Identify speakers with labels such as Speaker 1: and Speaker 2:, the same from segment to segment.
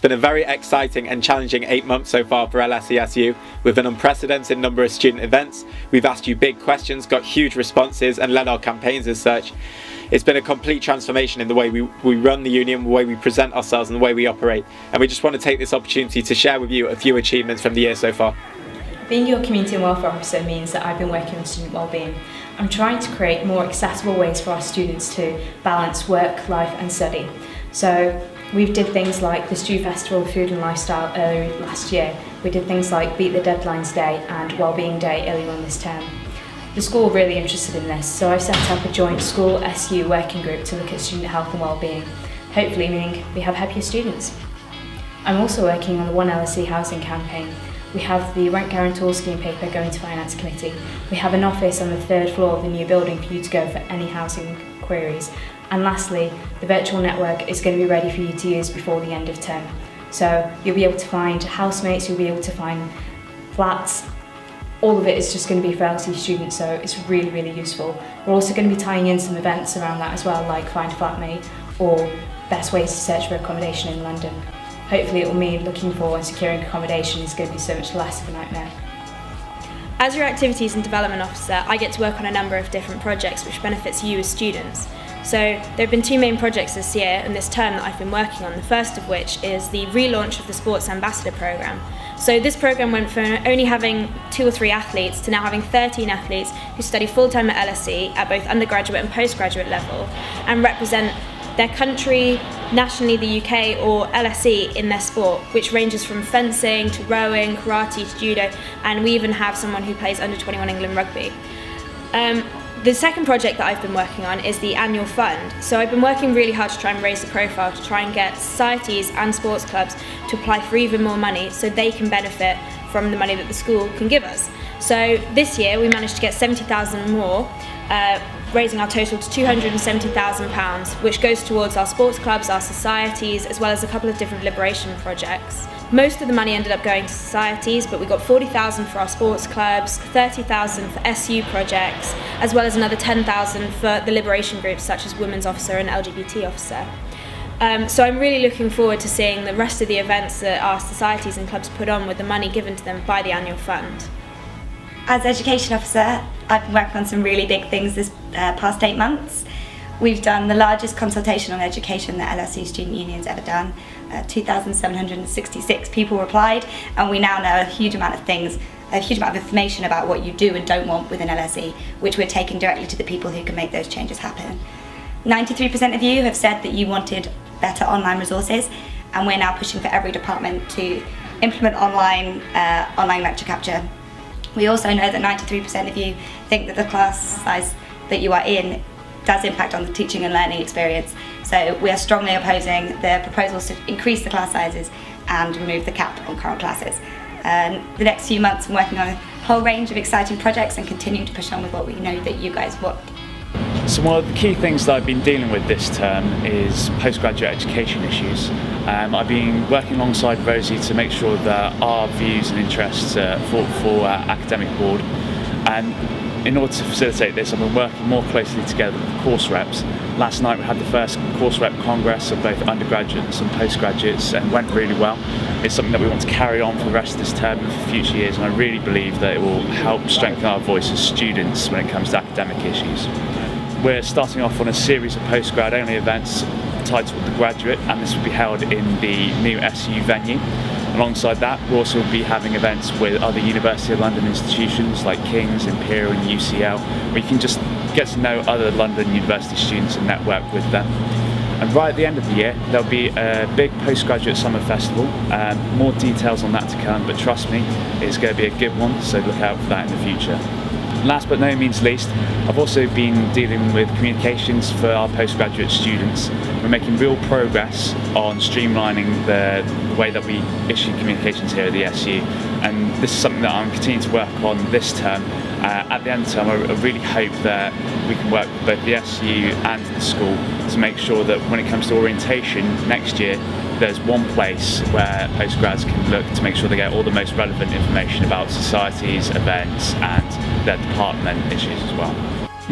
Speaker 1: been a very exciting and challenging 8 months so far for LSESU, with an unprecedented number of student events. We've asked you big questions, got huge responses and led our campaigns as such. It's been a complete transformation in the way we run the union, the way we present ourselves and the way we operate. And we just want to take this opportunity to share with you a few achievements from the year so far.
Speaker 2: Being your community and welfare officer means that I've been working on student wellbeing. I'm trying to create more accessible ways for our students to balance work, life and study. So we did things like the Stew Festival Food and Lifestyle earlier last year. We did things like Beat the Deadlines Day and Wellbeing Day earlier on this term. The school were really interested in this, so I've set up a joint school SU working group to look at student health and wellbeing, hopefully meaning we have happier students. I'm also working on the One LSE housing campaign. We have the rent guarantor scheme paper going to Finance Committee. We have an office on the 3rd floor of the new building for you to go for any housing queries. And lastly, the virtual network is going to be ready for you to use before the end of term. So you'll be able to find housemates, you'll be able to find flats. All of it is just going to be for LSE students, so it's really, really useful. We're also going to be tying in some events around that as well, like Find a Flatmate or best ways to search for accommodation in London. Hopefully it will mean looking for and securing accommodation is going to be so much less of a nightmare.
Speaker 3: As your Activities and Development Officer, I get to work on a number of different projects which benefits you as students. So there have been 2 main projects this year and this term that I've been working on, the first of which is the relaunch of the Sports Ambassador programme. So this programme went from only having 2 or 3 athletes to now having 13 athletes who study full-time at LSE at both undergraduate and postgraduate level and represent their country, nationally the UK or LSE in their sport, which ranges from fencing to rowing, karate to judo, and we even have someone who plays under 21 England rugby. The second project that I've been working on is the annual fund. So I've been working really hard to try and raise the profile, to try and get societies and sports clubs to apply for even more money so they can benefit from the money that the school can give us. So this year we managed to get 70,000 more, raising our total to £270,000, which goes towards our sports clubs, our societies, as well as a couple of different liberation projects. Most of the money ended up going to societies, but we got 40,000 for our sports clubs, 30,000 for SU projects, as well as another 10,000 for the liberation groups such as Women's Officer and LGBT Officer. So I'm really looking forward to seeing the rest of the events that our societies and clubs put on with the money given to them by the annual fund.
Speaker 4: As Education Officer, I've been working on some really big things this past 8 months. We've done the largest consultation on education that LSE Student Union's ever done. 2,766 people replied, and we now know a huge amount of things, a huge amount of information about what you do and don't want within LSE, which we're taking directly to the people who can make those changes happen. 93% of you have said that you wanted better online resources, and we're now pushing for every department to implement online lecture capture. We also know that 93% of you think that the class size that you are in does impact on the teaching and learning experience. So we are strongly opposing the proposals to increase the class sizes and remove the cap on current classes. The next few months I'm working on a whole range of exciting projects and continue to push on with what we know that you guys want.
Speaker 5: So one of the key things that I've been dealing with this term is postgraduate education issues. I've been working alongside Rosie to make sure that our views and interests are fought for our academic board. And in order to facilitate this, I've been working more closely together with course reps. Last night we had the first course rep congress of both undergraduates and postgraduates and went really well. It's something that we want to carry on for the rest of this term and for future years, and I really believe that it will help strengthen our voice as students when it comes to academic issues. We're starting off on a series of postgrad only events titled The Graduate, and this will be held in the new SU venue. Alongside that, we'll also be having events with other University of London institutions like King's, Imperial and UCL, where you can just get to know other London University students and network with them. And right at the end of the year, there'll be a big postgraduate summer festival. More details on that to come, but trust me, it's going to be a good one, so look out for that in the future. Last but no means least, I've also been dealing with communications for our postgraduate students. We're making real progress on streamlining the way that we issue communications here at the SU, and this is something that I'm continuing to work on this term. At the end of the term, I really hope that we can work with both the SU and the school to make sure that when it comes to orientation next year, there's one place where postgrads can look to make sure they get all the most relevant information about societies, events and their department issues as well.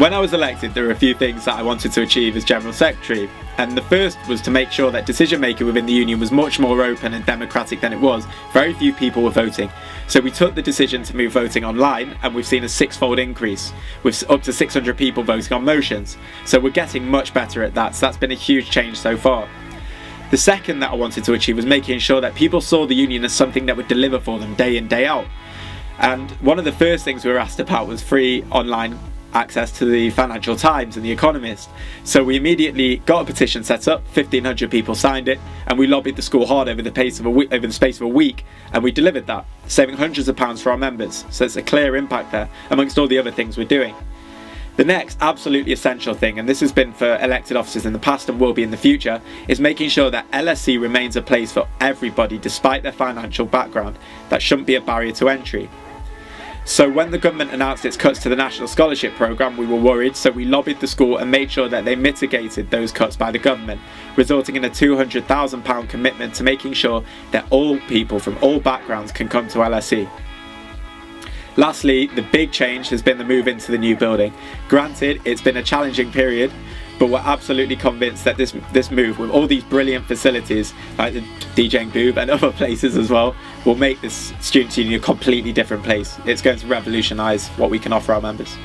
Speaker 1: When I was elected, there were a few things that I wanted to achieve as General Secretary, and the first was to make sure that decision making within the union was much more open and democratic than it was. Very few people were voting. So we took the decision to move voting online, and we've seen a 6-fold increase, with up to 600 people voting on motions. So we're getting much better at that, so that's been a huge change so far. The second that I wanted to achieve was making sure that people saw the union as something that would deliver for them day in, day out. And one of the first things we were asked about was free online access to the Financial Times and the Economist. So we immediately got a petition set up, 1,500 people signed it, and we lobbied the school hard over the space of a week, and we delivered that, saving hundreds of pounds for our members. So it's a clear impact there, amongst all the other things we're doing. The next absolutely essential thing, and this has been for elected officers in the past and will be in the future, is making sure that LSE remains a place for everybody despite their financial background. That shouldn't be a barrier to entry. So when the government announced its cuts to the National Scholarship Programme, we were worried, so we lobbied the school and made sure that they mitigated those cuts by the government, resulting in a £200,000 commitment to making sure that all people from all backgrounds can come to LSE. Lastly, the big change has been the move into the new building. Granted, it's been a challenging period, but we're absolutely convinced that this move, with all these brilliant facilities like the DJing booth and other places as well, will make this Students' Union a completely different place. It's going to revolutionise what we can offer our members.